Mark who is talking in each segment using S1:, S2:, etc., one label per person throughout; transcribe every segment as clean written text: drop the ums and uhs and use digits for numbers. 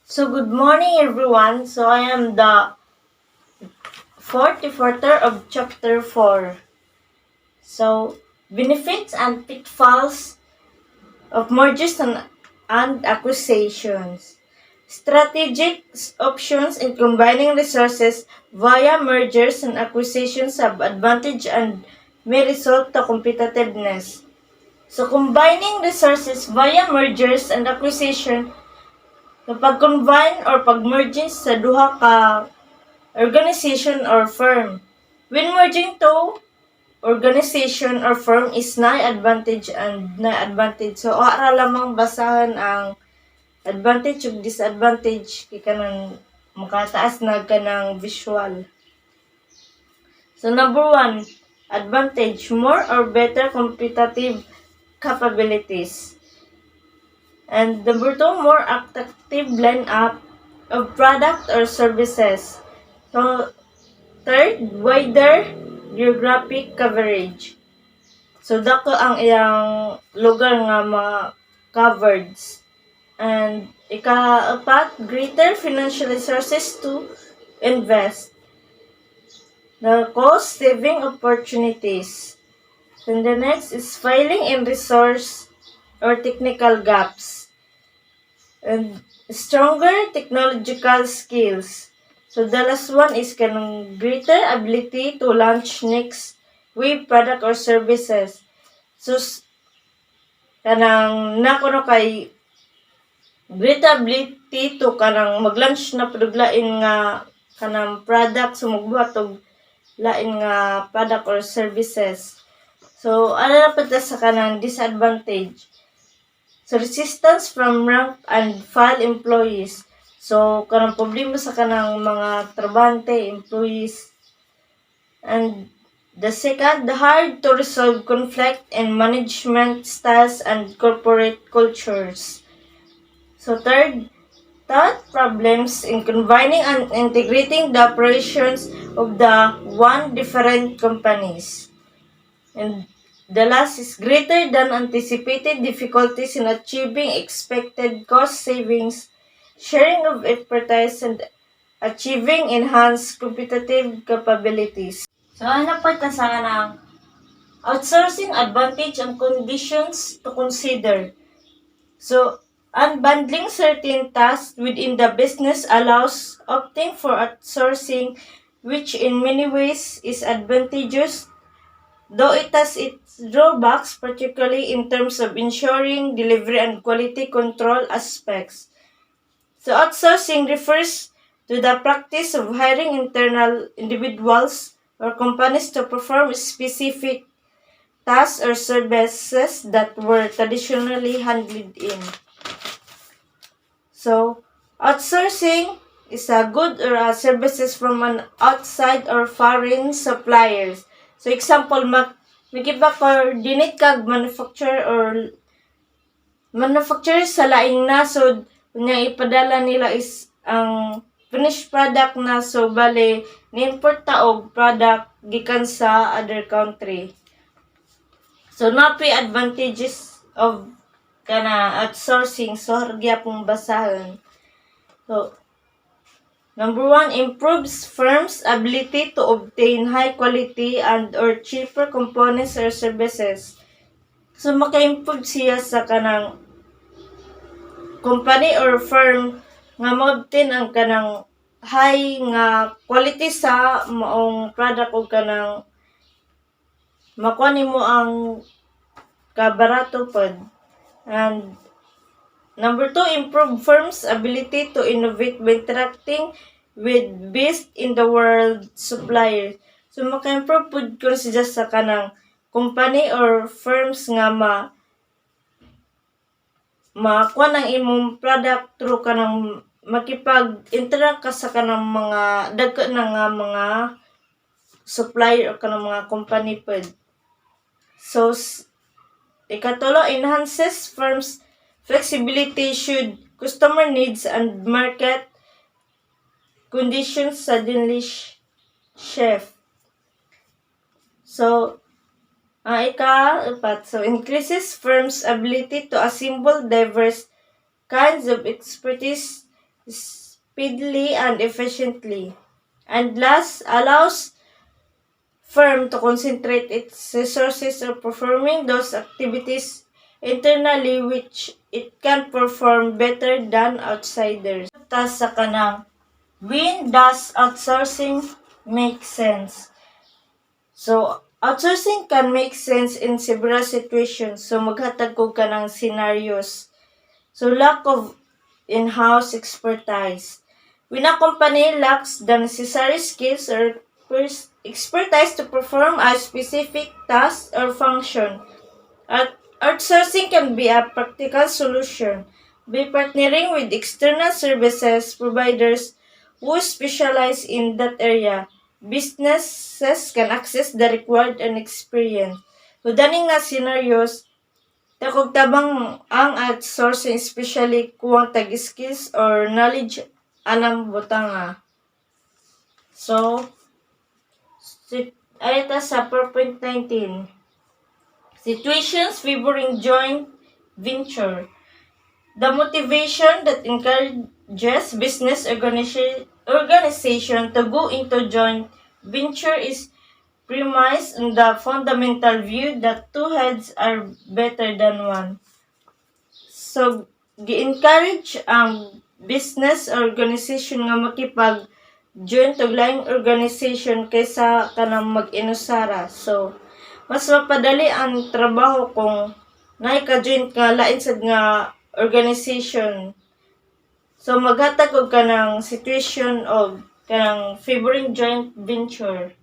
S1: So good morning everyone. So I am the fourth reporter of chapter 4. So benefits and pitfalls of mergers and acquisitions. Strategic options in combining resources via mergers and acquisitions have advantage and may result to competitiveness. So combining resources via mergers and acquisition, kapag combine or pag-merging sa duha ka organization or firm. When merging two organization or firm is na-advantage and na-advantage. So, ara lamang basahan ang advantage ug disadvantage kay kanang makataas na kanang visual. So, number 1, advantage, more or better competitive capabilities. And number 2, more attractive lineup of product or services. So, third, wider geographic coverage. So, dako ang iyang lugar nga mga covered. And ika-apat, greater financial resources to invest. The cost-saving opportunities. And the next is filling in resource or technical gaps. And stronger technological skills. So the last one is kanang greater ability to launch next wave product or services. So kanang nakuno kay greater ability to kanang mag-launch na puduglain nga kanang product sumugbuhat og lain nga product or services. So ano na pud sa kanang disadvantage. So resistance from rank and file employees. So, kanang problema sa kanang mga trabante, employees. And the second, the hard to resolve conflict in management styles and corporate cultures. So, third, thought problems in combining and integrating the operations of the one different companies. And the last is greater than anticipated difficulties in achieving expected cost savings, sharing of expertise, and achieving enhanced competitive capabilities. So, ano pa ta sa kanang outsourcing advantage and conditions to consider. So, unbundling certain tasks within the business allows opting for outsourcing, which in many ways is advantageous, though it has its drawbacks, particularly in terms of ensuring delivery and quality control aspects. So outsourcing refers to the practice of hiring internal individuals or companies to perform specific tasks or services that were traditionally handled in. So, outsourcing is a good or a services from an outside or foreign suppliers. So, example, coordinate kag manufacturer sa laing nasod, nga ipadala nila is ang finished product na, so bale ni-import ta og product gikan sa other country. So, napi advantages of kana outsourcing, so hargya pong basahan. So, number 1, improves firms' ability to obtain high quality and or cheaper components or services. So, maka-improve siya sa kanang company or firm nga ma-obtain ang kanang high nga quality sa maong product o kanang makuha nimo ang kabarato pod. And number 2, improve firms' ability to innovate by interacting with best-in-the-world suppliers. So, maka-improve po ko siya sa kanang company or firms nga makuha ng imong product through kanang makipag-interact ka sa kanang mga dagko na nga mga supplier o kanang mga company pod. So, ikatulo, enhances firms' flexibility should customer needs and market conditions suddenly shift. So, ika-apat, so increases firms' ability to assemble diverse kinds of expertise speedily and efficiently. And last, allows firm to concentrate its resources on performing those activities internally which it can perform better than outsiders. Tas sa kanang, when does outsourcing make sense? So, outsourcing can make sense in several situations. So, maghatag ko ka ng scenarios. So, lack of in-house expertise. When a company lacks the necessary skills or expertise to perform a specific task or function, outsourcing can be a practical solution. By partnering with external services providers who specialize in that area, businesses can access the required and experience. So, daning nga scenarios, takog tabang ang outsourcing especially kung tag skills or knowledge anang butanga. So, ay ta sa 4.19. Situations favoring joint venture. The motivation that encourages business organization to go into joint venture is premised on the fundamental view that two heads are better than one. So, gi-encourage ang business organization nga makipag-join og laing organization kaysa kanang mag-inusara. So, mas mapadali ang trabaho kung naika-join ka lain sad nga organization. So, maghatag og kanang situation og kanang favoring joint venture.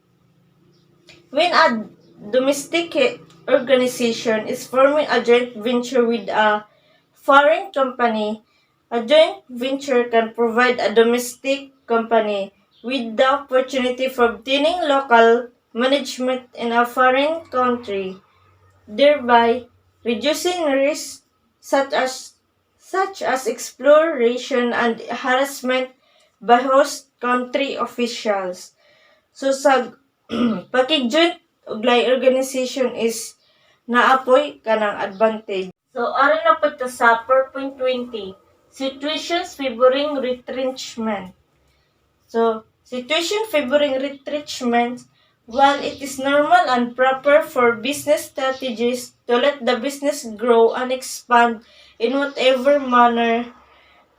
S1: When a domestic organization is forming a joint venture with a foreign company, a joint venture can provide a domestic company with the opportunity for obtaining local management in a foreign country, thereby reducing risks such as exploration and harassment by host country officials. So sa pakig-joint og laing organization is naapoy kanang advantage. So ari na po ito sa 4.20. Situations favoring retrenchment. So, situation favoring retrenchment, while it is normal and proper for business strategies to let the business grow and expand in whatever manner,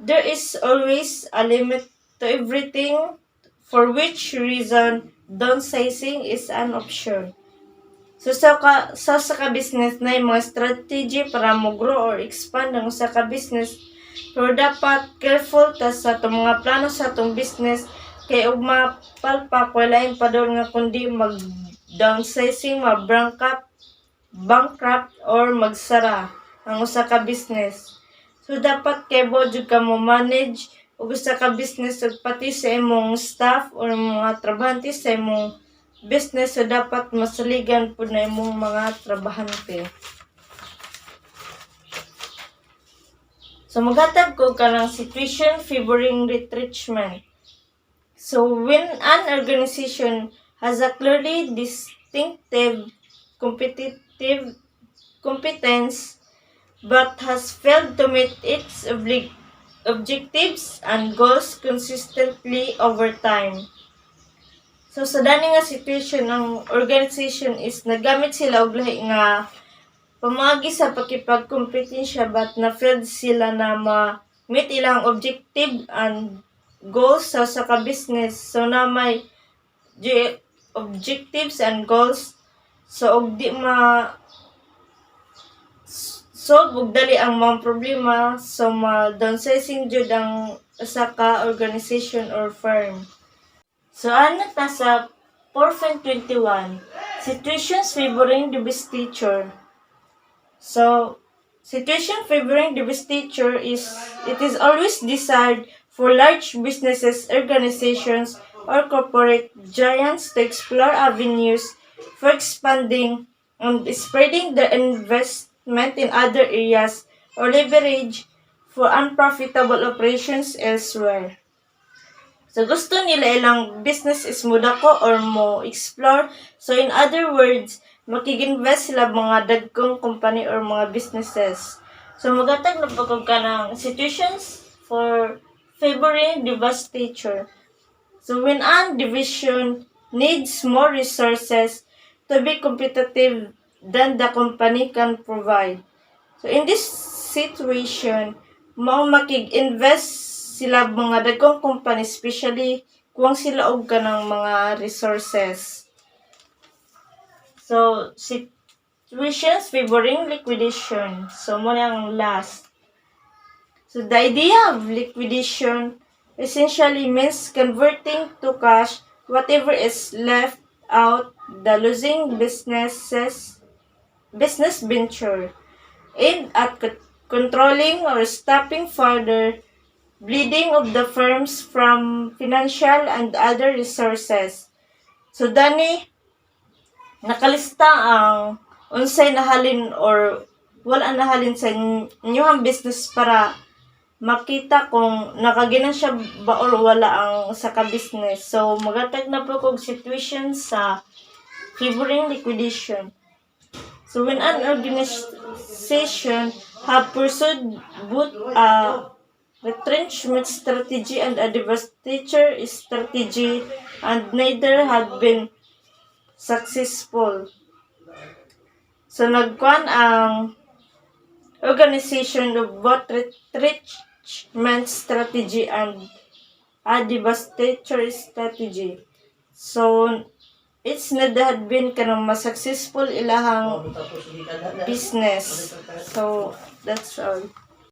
S1: there is always a limit to everything, for which reason downsizing is an option. So sa ka-business na yung mga strategy para mo-grow or expand ang sa ka-business, pero dapat careful ta sa itong mga plano sa itong business kay og mapalpak wala yung padol nga kundi mag-downsizing, bankrupt or magsara ang usa ka business. So dapat kay jud ka mo manage og usa ka business ug pati sa imong staff or mga trabahante sa imong business, so dapat masaligan po na imong mga trabahante. So maghatag ko kanang situation favoring retrenchment. So when an organization has a clearly distinctive competitive competence but has failed to meet its objectives and goals consistently over time. So sa dani nga situation ng organization is nagamit sila og lahi nga pamagi sa pakipagkompetensya but na-failed sila na ma-meet ilang objective and goals sa ka-business. So na may objectives and goals, so og di solve og dali ang mga problema, so downsizing jud ang usa ka organization or firm. So ano ta sa 4.21, situations favoring divestiture. So situation favoring divestiture is it is always desired for large businesses, organizations, or corporate giants to explore avenues for expanding and spreading their investment in other areas or leverage for unprofitable operations elsewhere. So gusto nila ilang business is mudako or mo explore. So in other words, makig-invest sila mga dagkong company or mga businesses. So magatag na pagod ka ng situations for favoring devastator. So when an division needs more resources to be competitive than the company can provide. So in this situation, mao makig-invest sila mga dagkong company, especially kung sila og kanang mga resources. So situations favoring liquidation. So mo ang last. So the idea of liquidation essentially means converting to cash whatever is left out the losing business venture, aimed at controlling or stopping further bleeding of the firms from financial and other resources. So dani nakalista ang unsay nahalin or wala nahalin sa inyong business para makita kung nakaginan siya ba or wala ang sa ka-business. So, magatag na po kong situation sa favoring liquidation. So, when an organization have pursued both a retrenchment strategy and a devastator strategy and neither had been successful. So, nagkuhan ang organization of both retrenchment strategy and a devastator strategy. So, it's not had been kanang mas successful ilahang business. So, that's all.